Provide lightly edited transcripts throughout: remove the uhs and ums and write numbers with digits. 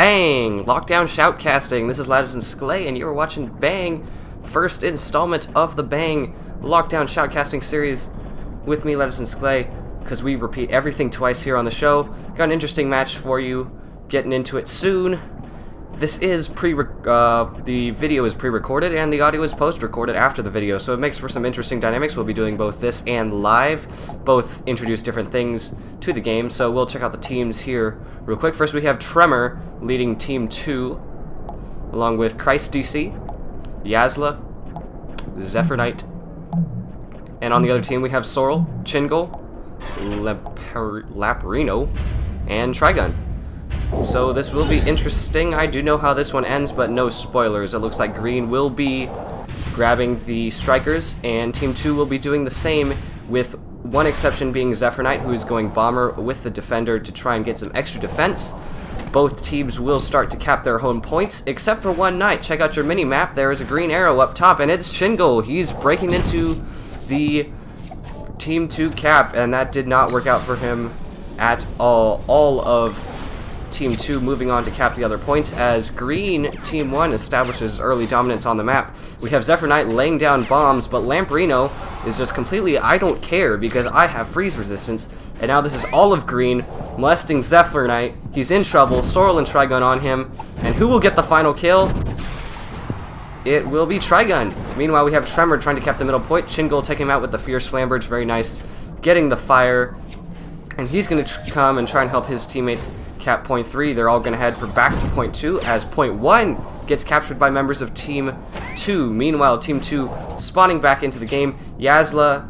Bang! Lockdown Shoutcasting. This is Latisan Sklay, and you're watching Bang, first installment of the Bang Lockdown Shoutcasting series with me, Latisan Sklay, because we repeat everything twice here on the show. Got an interesting match for you, getting into it soon. This is the video is pre-recorded and the audio is post-recorded after the video, so it makes for some interesting dynamics. We'll be doing both this and live, both introduce different things to the game, so we'll check out the teams here real quick. First we have Tremor leading Team 2, along with Christdc, Yazla, Zephyr Knight, and on the other team we have Soral, Chingle, Laparino, and Trigun. So this will be interesting. I do know how this one ends, but no spoilers. It looks like Green will be grabbing the strikers, and Team 2 will be doing the same, with one exception being Zephyr Knight, who's going Bomber with the Defender to try and get some extra defense. Both teams will start to cap their home points, except for one Knight. Check out your mini-map. There is a green arrow up top, and it's Shingle. He's breaking into the Team 2 cap, and that did not work out for him at all. All of Team 2 moving on to cap the other points as Green Team 1 establishes early dominance on the map. We have Zephyr Knight laying down bombs, but Lamparino is just completely, I don't care because I have freeze resistance. And now this is all of Green molesting Zephyr Knight. He's in trouble. Soral and Trigun on him. And who will get the final kill? It will be Trigun. Meanwhile, we have Tremor trying to cap the middle point. Chingle taking him out with the Fierce Flamberge. Very nice. Getting the fire. And he's going to come and try and help his teammates cap point 3. They're all going to head for back to point 2 as point 1 gets captured by members of Team 2. Meanwhile, Team 2 spawning back into the game. Yazla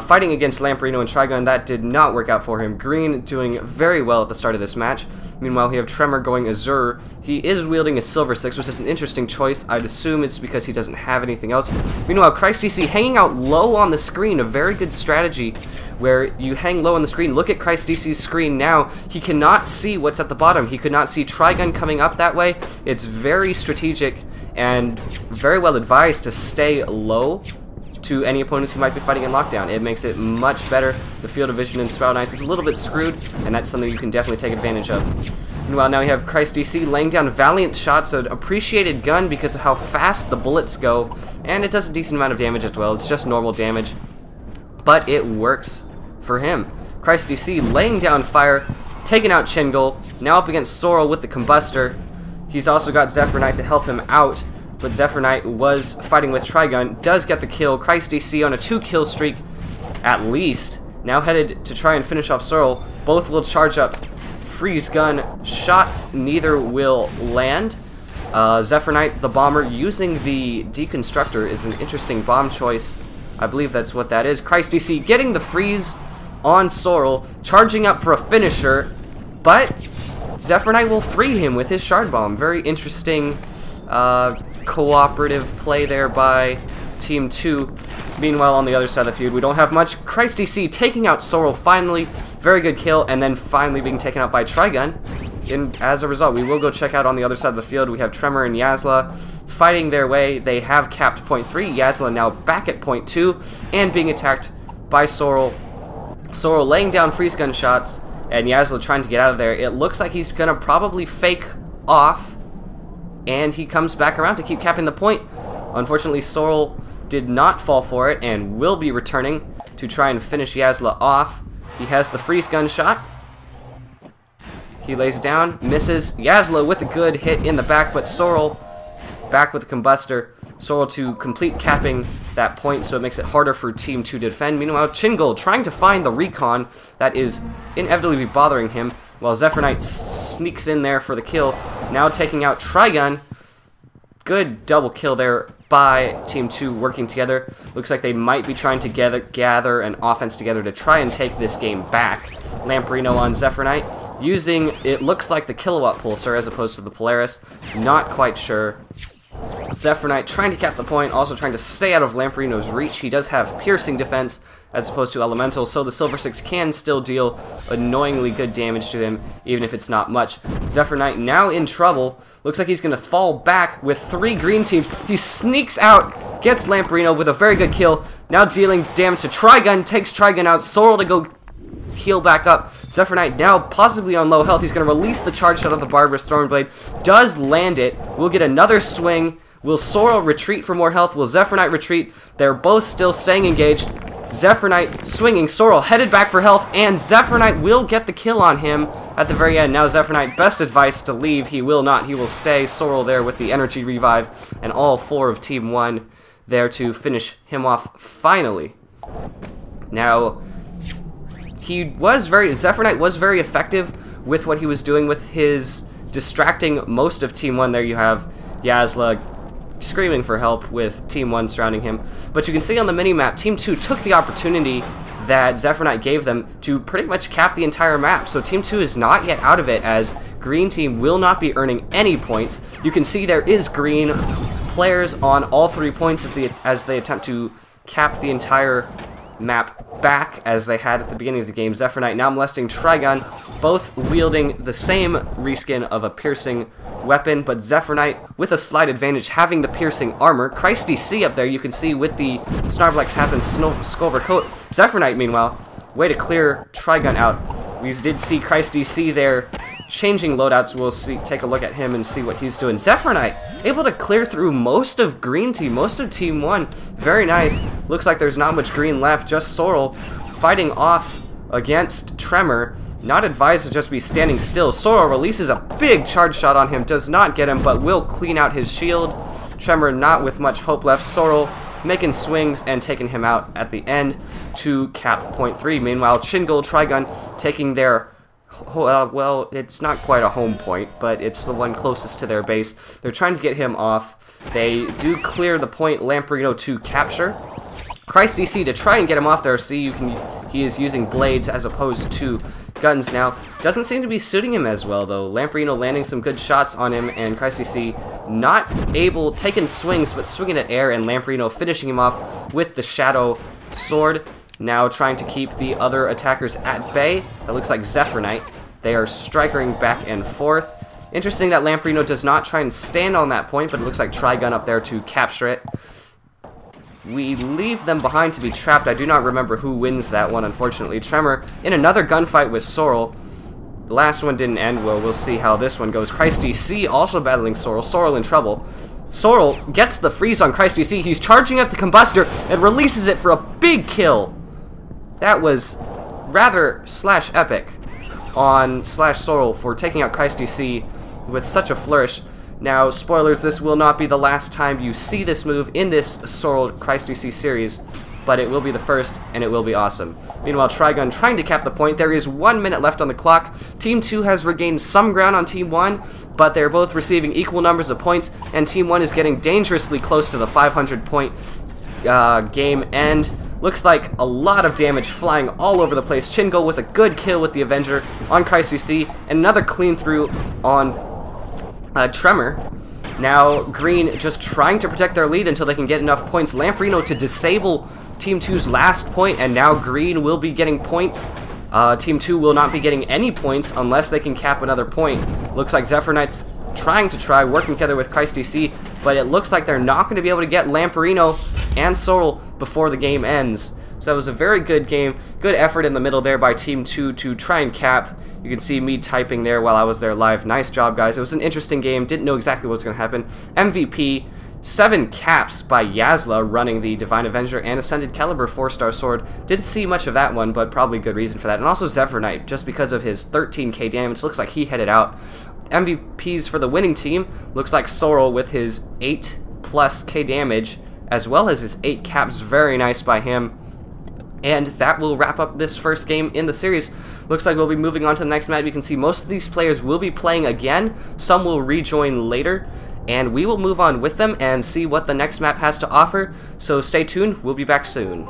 fighting against Lamparino and Trigun. That did not work out for him. Green doing very well at the start of this match. Meanwhile, we have Tremor going Azure. He is wielding a Silver 6, which is an interesting choice. I'd assume it's because he doesn't have anything else. Meanwhile, Christdc hanging out low on the screen. A very good strategy where you hang low on the screen. Look at Christdc's screen now. He cannot see what's at the bottom. He could not see Trigun coming up that way. It's very strategic and very well advised to stay low to any opponents who might be fighting in lockdown. It makes it much better. The field of vision in Sprout Knights is a little bit screwed, and that's something you can definitely take advantage of. Meanwhile, now we have Christdc laying down valiant shots, an appreciated gun because of how fast the bullets go, and it does a decent amount of damage as well. It's just normal damage, but it works for him. Christdc laying down fire, taking out Chingle, now up against Soral with the Combustor. He's also got Zephyr Knight to help him out, but Zephyr Knight was fighting with Trigun, does get the kill. Christdc on a 2-kill streak at least, now headed to try and finish off Soral. Both will charge up freeze gun shots, neither will land. Zephyr Knight, the bomber, using the Deconstructor is an interesting bomb choice. I believe that's what that is. Christdc getting the freeze on Soral, charging up for a finisher, but Zephyr Knight will free him with his Shard Bomb. Very interesting cooperative play there by Team 2. Meanwhile, on the other side of the feud, we don't have much. Christdc taking out Soral finally. Very good kill, and then finally being taken out by Trigun. And as a result, we will go check out on the other side of the field. We have Tremor and Yazla fighting their way. They have capped point 3. Yazla now back at point 2 and being attacked by Soral. Soral laying down freeze gun shots, and Yazla trying to get out of there. It looks like he's going to probably fake off, and he comes back around to keep capping the point. Unfortunately, Soral did not fall for it and will be returning to try and finish Yazla off. He has the freeze gun shot. He lays down, misses. Yazla with a good hit in the back, but Soral back with the Combustor. Soral to complete capping that point, so it makes it harder for Team 2 to defend. Meanwhile, Chingle trying to find the recon that is inevitably bothering him, while Zephyr Knight sneaks in there for the kill. Now taking out Trigun. Good double kill there by Team 2 working together. Looks like they might be trying to gather an offense together to try and take this game back. Lamparino on Zephyr Knight, using, it looks like the Kilowatt Pulsar as opposed to the Polaris. Not quite sure. Zephyr Knight trying to cap the point, also trying to stay out of Lamparino's reach. He does have piercing defense as opposed to elemental, so the Silver 6 can still deal annoyingly good damage to him, even if it's not much. Zephyr Knight now in trouble. Looks like he's going to fall back with 3 green teams. He sneaks out, gets Lamparino with a very good kill, now dealing damage to Trigun, takes Trigun out. Soral to go heal back up. Zephyr Knight now possibly on low health. He's going to release the charge shot of the Barbarous Thornblade. Does land it. We'll get another swing. Will Soral retreat for more health? Will Zephyr Knight retreat? They're both still staying engaged. Zephyr Knight swinging. Soral headed back for health, and Zephyr Knight will get the kill on him at the very end. Now Zephyr Knight, best advice to leave. He will not. He will stay. Soral there with the energy revive, and all 4 of Team 1 there to finish him off finally. Now, Zephyr Knight was very effective with what he was doing with his distracting most of Team 1. There you have Yasla screaming for help with Team 1 surrounding him. But you can see on the minimap, Team 2 took the opportunity that Zephyr Knight gave them to pretty much cap the entire map. So Team 2 is not yet out of it, as Green Team will not be earning any points. You can see there is green players on all 3 points as they attempt to cap the entire map back as they had at the beginning of the game. Zephyr Knight now molesting Trigun, both wielding the same reskin of a piercing weapon, but Zephyr Knight with a slight advantage having the piercing armor. Christdc up there, you can see with the Snarvlex hat and Skulver coat. Zephyr Knight, meanwhile, way to clear Trigun out. We did see Christdc there changing loadouts. We'll take a look at him and see what he's doing. Zephyr Knight able to clear through most of Green Team, most of Team 1. Very nice. Looks like there's not much green left, just Soral fighting off against Tremor. Not advised to just be standing still. Soral releases a big charge shot on him, does not get him, but will clean out his shield. Tremor not with much hope left. Soral making swings and taking him out at the end to cap point 3. Meanwhile, Chingold Trigun taking their well, it's not quite a home point, but it's the one closest to their base. They're trying to get him off. They do clear the point Lamprino to capture. Christdc to try and get him off there. See, he is using blades as opposed to guns now. Doesn't seem to be suiting him as well, though. Lamprino landing some good shots on him, and Christdc not able, taking swings, but swinging at air, and Lamprino finishing him off with the Shadow Sword. Now trying to keep the other attackers at bay. That looks like Zephyr Knight. They are strikering back and forth. Interesting that Lamprino does not try and stand on that point, but it looks like Trigun up there to capture it. We leave them behind to be trapped. I do not remember who wins that one, unfortunately. Tremor in another gunfight with Soral. The last one didn't end well. We'll see how this one goes. Christdc also battling Soral. Soral in trouble. Soral gets the freeze on Christdc. He's charging at the combustor and releases it for a big kill. That was rather /epic on /Soral for taking out Christdc with such a flourish. Now, spoilers, this will not be the last time you see this move in this Soral Christdc series, but it will be the first, and it will be awesome. Meanwhile, Trigun trying to cap the point. There is 1 minute left on the clock. Team 2 has regained some ground on Team 1, but they're both receiving equal numbers of points, and Team 1 is getting dangerously close to the 500-point game end. Looks like a lot of damage flying all over the place. Chingo with a good kill with the Avenger on Christdc, and another clean through on Tremor. Now, Green just trying to protect their lead until they can get enough points. Lamprino to disable Team 2's last point, and now Green will be getting points. Team 2 will not be getting any points unless they can cap another point. Looks like Zephyr Knight's working together with Christdc, but it looks like they're not going to be able to get Lamprino and Soral before the game ends. So that was a very good game. Good effort in the middle there by Team 2 to try and cap. You can see me typing there while I was there live. Nice job, guys. It was an interesting game. Didn't know exactly what was going to happen. MVP, 7 caps by Yasla running the Divine Avenger and Ascended Caliber 4-star sword. Didn't see much of that one, but probably good reason for that. And also Zephyr Knight, just because of his 13k damage. Looks like he headed out. MVPs for the winning team. Looks like Soral with his 8+ k damage, as well as his 8 caps. Very nice by him. And that will wrap up this first game in the series. Looks like we'll be moving on to the next map. You can see most of these players will be playing again. Some will rejoin later, and we will move on with them and see what the next map has to offer. So stay tuned. We'll be back soon.